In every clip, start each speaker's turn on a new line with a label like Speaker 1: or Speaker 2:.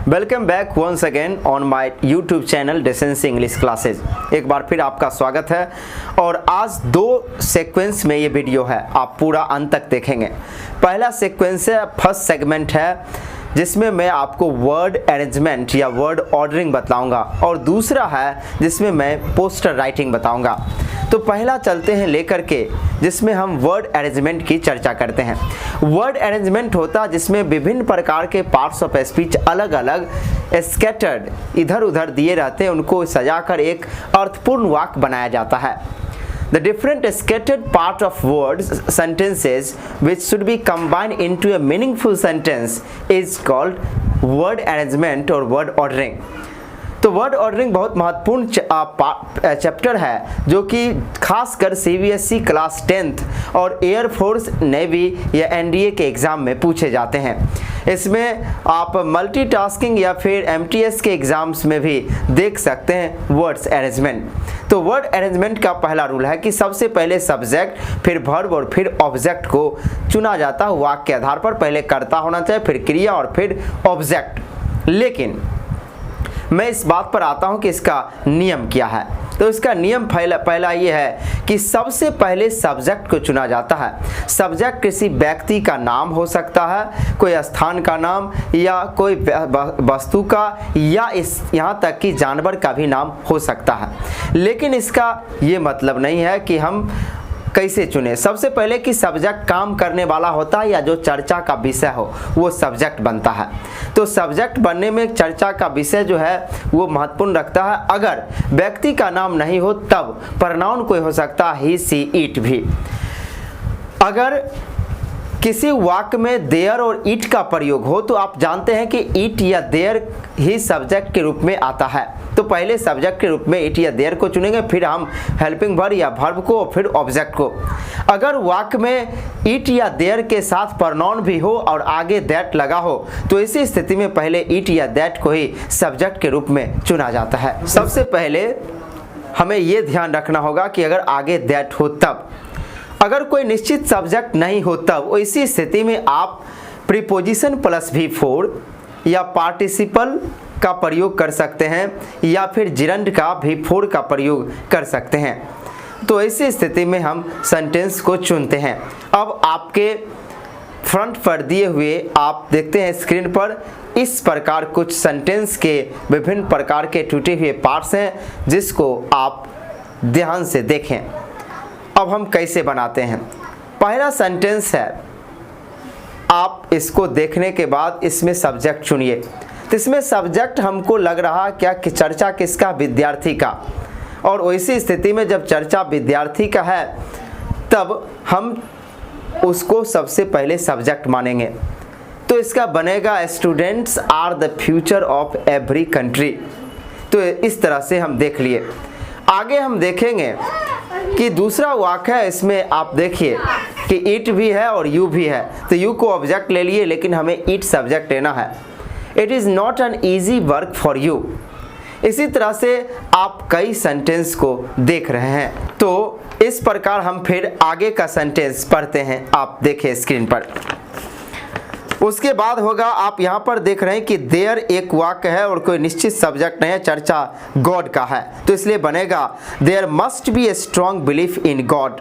Speaker 1: Welcome back once again on my YouTube channel decency English classes. एक बार फिर आपका स्वागत है और आज दो सीक्वेंस में ये वीडियो है, आप पूरा अंत तक देखेंगे। पहला सीक्वेंस है, फर्स्ट सेगमेंट है जिसमें मैं आपको वर्ड अरेंजमेंट या वर्ड ऑर्डरिंग बताऊंगा और दूसरा है जिसमें मैं पोस्टर राइटिंग बताऊंगा। तो पहला चलते हैं लेकर के जिसमें हम वर्ड अरेंजमेंट की चर्चा करते हैं। वर्ड अरेंजमेंट होता है जिसमें विभिन्न प्रकार के पार्ट्स ऑफ स्पीच अलग अलग स्कैटर्ड इधर उधर दिए रहते हैं, उनको सजाकर एक अर्थपूर्ण वाक्य बनाया जाता है। The different scattered part of words, sentences which should be combined into a meaningful sentence is called word arrangement or word ordering। तो वर्ड ऑर्डरिंग बहुत महत्वपूर्ण चैप्टर है जो कि खासकर सीबीएसई क्लास 10th और एयरफोर्स, नेवी या एनडीए के एग्ज़ाम में पूछे जाते हैं। इसमें आप मल्टीटास्किंग या फिर एमटीएस के एग्ज़ाम्स में भी देख सकते हैं वर्ड्स अरेंजमेंट। तो वर्ड अरेंजमेंट का पहला रूल है कि सबसे पहले सब्जेक्ट, फिर वर्ब और फिर ऑब्जेक्ट को चुना जाता है वाक्य के आधार पर। पहले कर्ता होना चाहिए, फिर क्रिया और फिर ऑब्जेक्ट। लेकिन मैं इस बात पर आता हूं कि इसका नियम क्या है। तो इसका नियम पहला ये है कि सबसे पहले सब्जेक्ट को चुना जाता है। सब्जेक्ट किसी व्यक्ति का नाम हो सकता है, कोई स्थान का नाम या कोई वस्तु का या यहाँ तक कि जानवर का भी नाम हो सकता है। लेकिन इसका ये मतलब नहीं है कि हम कैसे चुने। सबसे पहले कि सब्जेक्ट काम करने वाला होता है या जो चर्चा का विषय हो वो सब्जेक्ट बनता है। तो सब्जेक्ट बनने में चर्चा का विषय जो है वो महत्वपूर्ण रखता है। अगर व्यक्ति का नाम नहीं हो तब प्रोनाउन कोई हो सकता है, ही, सी, इट भी। अगर किसी वाक्य में देयर और इट का प्रयोग हो तो आप जानते हैं कि इट या देयर ही सब्जेक्ट के रूप में आता है। तो पहले सब्जेक्ट के रूप में इट या देयर को चुनेंगे, फिर हम हेल्पिंग वर्ब या वर्ब को, फिर ऑब्जेक्ट को। अगर वाक्य में इट या देयर के साथ प्रोनाउन भी हो और आगे दैट लगा हो तो इसी स्थिति में पहले इट या दैट को ही सब्जेक्ट के रूप में चुना जाता है। सबसे पहले हमें ये ध्यान रखना होगा कि अगर आगे दैट हो तब, अगर कोई निश्चित सब्जेक्ट नहीं हो तब इसी स्थिति में आप प्रीपोजिशन प्लस V4 या पार्टिसिपल का प्रयोग कर सकते हैं या फिर जिरंड का V4 का प्रयोग कर सकते हैं। तो ऐसी स्थिति में हम सेंटेंस को चुनते हैं। अब आपके फ्रंट पर दिए हुए आप देखते हैं स्क्रीन पर इस प्रकार कुछ सेंटेंस के विभिन्न प्रकार के टूटे हुए पार्ट्स हैं जिसको आप ध्यान से देखें। अब हम कैसे बनाते हैं। पहला सेंटेंस है, आप इसको देखने के बाद इसमें सब्जेक्ट चुनिए। तो इसमें सब्जेक्ट हमको लग रहा क्या कि चर्चा किसका, विद्यार्थी का। और वैसी स्थिति में जब चर्चा विद्यार्थी का है तब हम उसको सबसे पहले सब्जेक्ट मानेंगे। तो इसका बनेगा students are the future of every country. तो इस तरह से हम देख लिए। आगे हम देखेंगे कि दूसरा वाक्य है, इसमें आप देखिए कि इट भी है और यू भी है। तो यू को ऑब्जेक्ट ले लिए लेकिन हमें इट सब्जेक्ट लेना है। It is not an easy work for you. इसी तरह से आप कई सेंटेंस को देख रहे हैं। तो इस प्रकार हम फिर आगे का सेंटेंस पढ़ते हैं, आप देखें स्क्रीन पर। उसके बाद होगा, आप यहाँ पर देख रहे हैं कि देयर एक वाक्य है और कोई निश्चित सब्जेक्ट नहीं है, चर्चा गॉड का है। तो इसलिए बनेगा there must be a strong belief in God,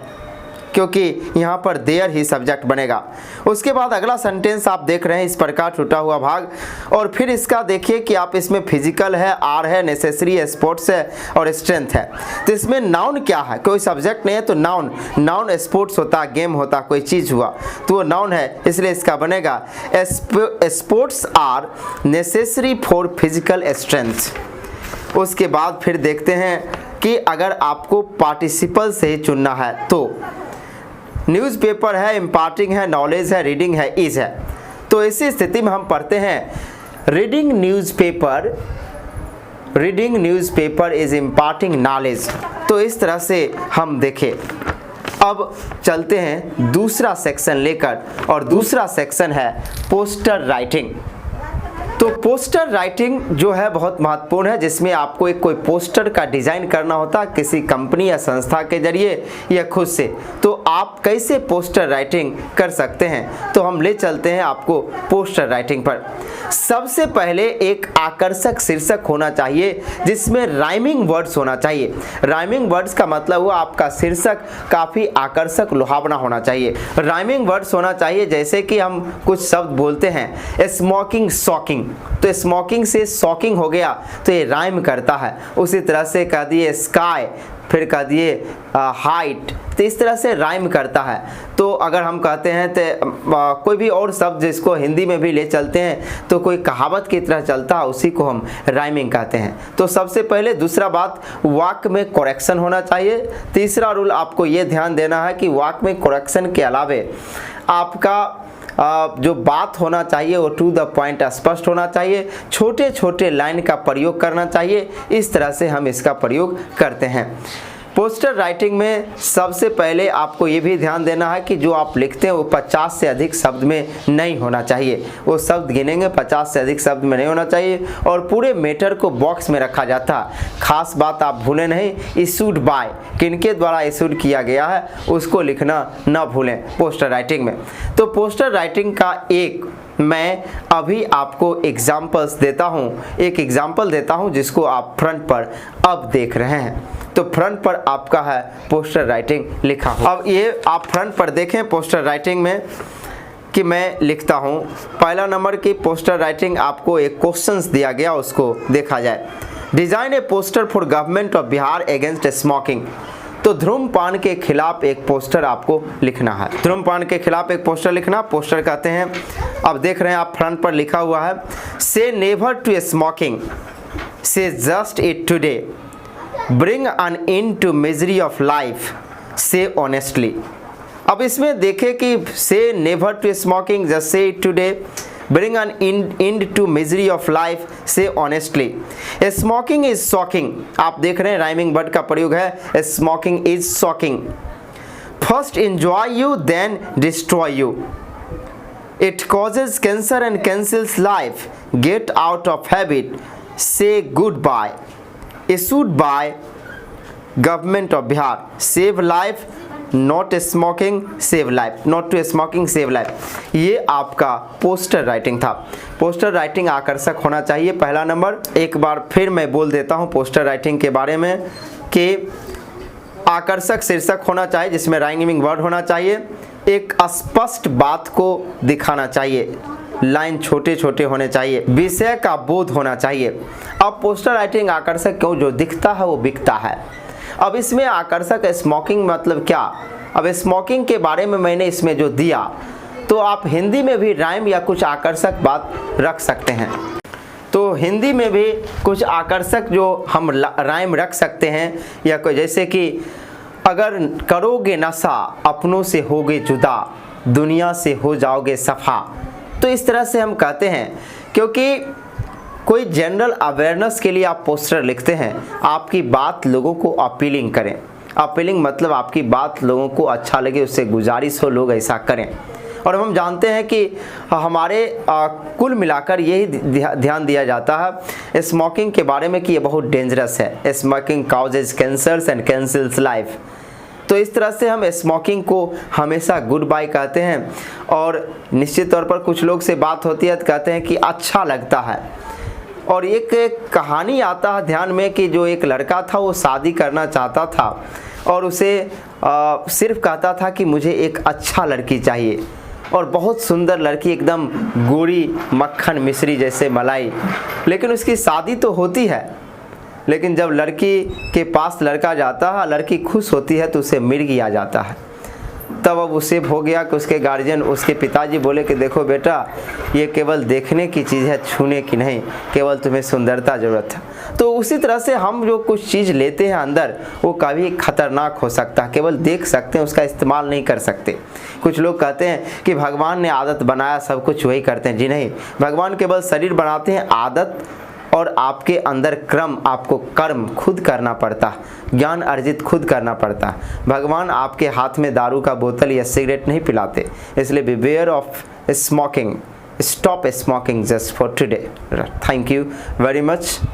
Speaker 1: क्योंकि यहाँ पर देयर ही सब्जेक्ट बनेगा। उसके बाद अगला सेंटेंस आप देख रहे हैं इस प्रकार टूटा हुआ भाग। और फिर इसका देखिए कि आप इसमें फिजिकल है, आर है, नेसेसरी है, स्पोर्ट्स है और स्ट्रेंथ है। तो इसमें नाउन क्या है, कोई सब्जेक्ट नहीं है तो नाउन स्पोर्ट्स होता, गेम होता, कोई चीज़ हुआ तो वो नाउन है। इसलिए इसका बनेगा sports are necessary for physical strength. उसके बाद फिर देखते हैं कि अगर आपको पार्टिसिपल से ही चुनना है तो न्यूज़पेपर है, इम्पार्टिंग है, नॉलेज है, रीडिंग है, इज है। तो इसी स्थिति में हम पढ़ते हैं reading newspaper is imparting knowledge. तो इस तरह से हम देखें। अब चलते हैं दूसरा सेक्शन लेकर और दूसरा सेक्शन है पोस्टर राइटिंग। तो पोस्टर राइटिंग जो है बहुत महत्वपूर्ण है, जिसमें आपको एक कोई पोस्टर का डिज़ाइन करना होता है किसी कंपनी या संस्था के जरिए या खुद से। तो आप कैसे पोस्टर राइटिंग कर सकते हैं, तो हम ले चलते हैं आपको पोस्टर राइटिंग पर। सबसे पहले एक आकर्षक शीर्षक होना चाहिए जिसमें राइमिंग वर्ड्स होना चाहिए। राइमिंग वर्ड्स का मतलब हुआ आपका शीर्षक काफ़ी आकर्षक लुभावना होना चाहिए। राइमिंग वर्ड्स होना चाहिए, जैसे कि हम कुछ शब्द बोलते हैं स्मोकिंग शॉकिंग, तो स्मोकिंग से शॉकिंग हो गया तो ये राइम करता है। उसी तरह से कह दिए स्काई, फिर कह दिए हाइट, तो इस तरह से राइम करता है। तो अगर हम कहते हैं तो कोई भी और शब्द जिसको हिंदी में भी ले चलते हैं तो कोई कहावत की तरह चलता है, उसी को हम राइमिंग कहते हैं। तो सबसे पहले दूसरा बात, वाक्य में करेक्शन होना चाहिए। तीसरा रूल आपको ये ध्यान देना है कि वाक्य में करेक्शन के अलावे आपका जो बात होना चाहिए वो टू द पॉइंट स्पष्ट होना चाहिए। छोटे छोटे लाइन का प्रयोग करना चाहिए। इस तरह से हम इसका प्रयोग करते हैं। पोस्टर राइटिंग में सबसे पहले आपको ये भी ध्यान देना है कि जो आप लिखते हैं वो 50 से अधिक शब्द में नहीं होना चाहिए। वो शब्द गिनेंगे, 50 से अधिक शब्द में नहीं होना चाहिए। और पूरे मैटर को बॉक्स में रखा जाता है। खास बात आप भूलें नहीं, इशूड बाय, किनके द्वारा इशूड किया गया है उसको लिखना ना भूलें पोस्टर राइटिंग में। तो पोस्टर राइटिंग का मैं अभी आपको एग्जाम्पल्स देता हूँ। एक एग्जाम्पल देता हूँ जिसको आप फ्रंट पर अब देख रहे हैं। तो फ्रंट पर आपका है पोस्टर राइटिंग लिखा हो। अब ये आप फ्रंट पर देखें पोस्टर राइटिंग में कि मैं लिखता हूँ। पहला नंबर की पोस्टर राइटिंग आपको एक क्वेश्चंस दिया गया, उसको देखा जाए। Design A poster for government of Bihar against smoking. तो धूम्रपान के खिलाफ एक पोस्टर आपको लिखना है। धूम्रपान के खिलाफ एक पोस्टर लिखना, पोस्टर कहते हैं। अब देख रहे हैं आप फ्रंट पर लिखा हुआ है, say never to smoking, say just it today, bring an end to misery of life, say honestly. अब इसमें देखें कि say never to smoking, just say it today, bring an end to misery of life, say honestly. Smoking is shocking. आप देख रहे हैं rhyming word का प्रयोग है, smoking is shocking. First enjoy you, then destroy you. It causes cancer and cancels life. Get out of habit. Say goodbye. Issued by Government of Bihar. Save life. Not smoking save life, not to smoking save life. ये आपका poster writing था। Poster writing आकर्षक होना चाहिए, पहला number. एक बार फिर मैं बोल देता हूँ पोस्टर राइटिंग के बारे में कि आकर्षक शीर्षक होना चाहिए जिसमें राइमिंग वर्ड होना चाहिए, एक स्पष्ट बात को दिखाना चाहिए, लाइन छोटे छोटे होने चाहिए, विषय का बोध होना चाहिए। अब पोस्टर राइटिंग आकर्षक क्यों, जो दिखता है वो बिकता है। अब इसमें आकर्षक स्मोकिंग मतलब क्या, अब स्मोकिंग के बारे में मैंने इसमें जो दिया, तो आप हिंदी में भी राइम या कुछ आकर्षक बात रख सकते हैं। तो हिंदी में भी कुछ आकर्षक जो हम राइम रख सकते हैं, या कोई जैसे कि अगर करोगे नशा अपनों से होगे जुदा, दुनिया से हो जाओगे सफ़ा। तो इस तरह से हम कहते हैं, क्योंकि कोई जनरल अवेयरनेस के लिए आप पोस्टर लिखते हैं, आपकी बात लोगों को अपीलिंग करें। अपीलिंग मतलब आपकी बात लोगों को अच्छा लगे, उससे गुजारिश हो लोग ऐसा करें। और हम जानते हैं कि हमारे कुल मिलाकर यही ध्यान दिया जाता है स्मोकिंग के बारे में कि ये बहुत डेंजरस है। Smoking causes cancers and cancels life. तो इस तरह से हम स्मोकिंग को हमेशा गुड बाय कहते हैं। और निश्चित तौर पर कुछ लोग से बात होती है तो कहते हैं कि अच्छा लगता है। और एक कहानी आता है ध्यान में कि जो एक लड़का था वो शादी करना चाहता था और उसे सिर्फ कहता था कि मुझे एक अच्छा लड़की चाहिए, और बहुत सुंदर लड़की, एकदम गोरी मक्खन मिश्री जैसे मलाई। लेकिन उसकी शादी तो होती है, लेकिन जब लड़की के पास लड़का जाता है, लड़की खुश होती है तो उसे मिर्गी आ जाता है। तब अब उसे हो गया कि उसके गार्जियन, उसके पिताजी बोले कि देखो बेटा, ये केवल देखने की चीज़ है, छूने की नहीं, केवल तुम्हें सुंदरता ज़रूरत है। तो उसी तरह से हम जो कुछ चीज़ लेते हैं अंदर, वो कभी खतरनाक हो सकता है। केवल देख सकते हैं, उसका इस्तेमाल नहीं कर सकते। कुछ लोग कहते हैं कि भगवान ने आदत बनाया, सब कुछ वही करते हैं। जी नहीं, भगवान केवल शरीर बनाते हैं, आदत और आपके अंदर क्रम, आपको कर्म खुद करना पड़ता है, ज्ञान अर्जित खुद करना पड़ता है। भगवान आपके हाथ में दारू का बोतल या सिगरेट नहीं पिलाते। इसलिए beware of smoking, stop smoking just for today. Thank you very much.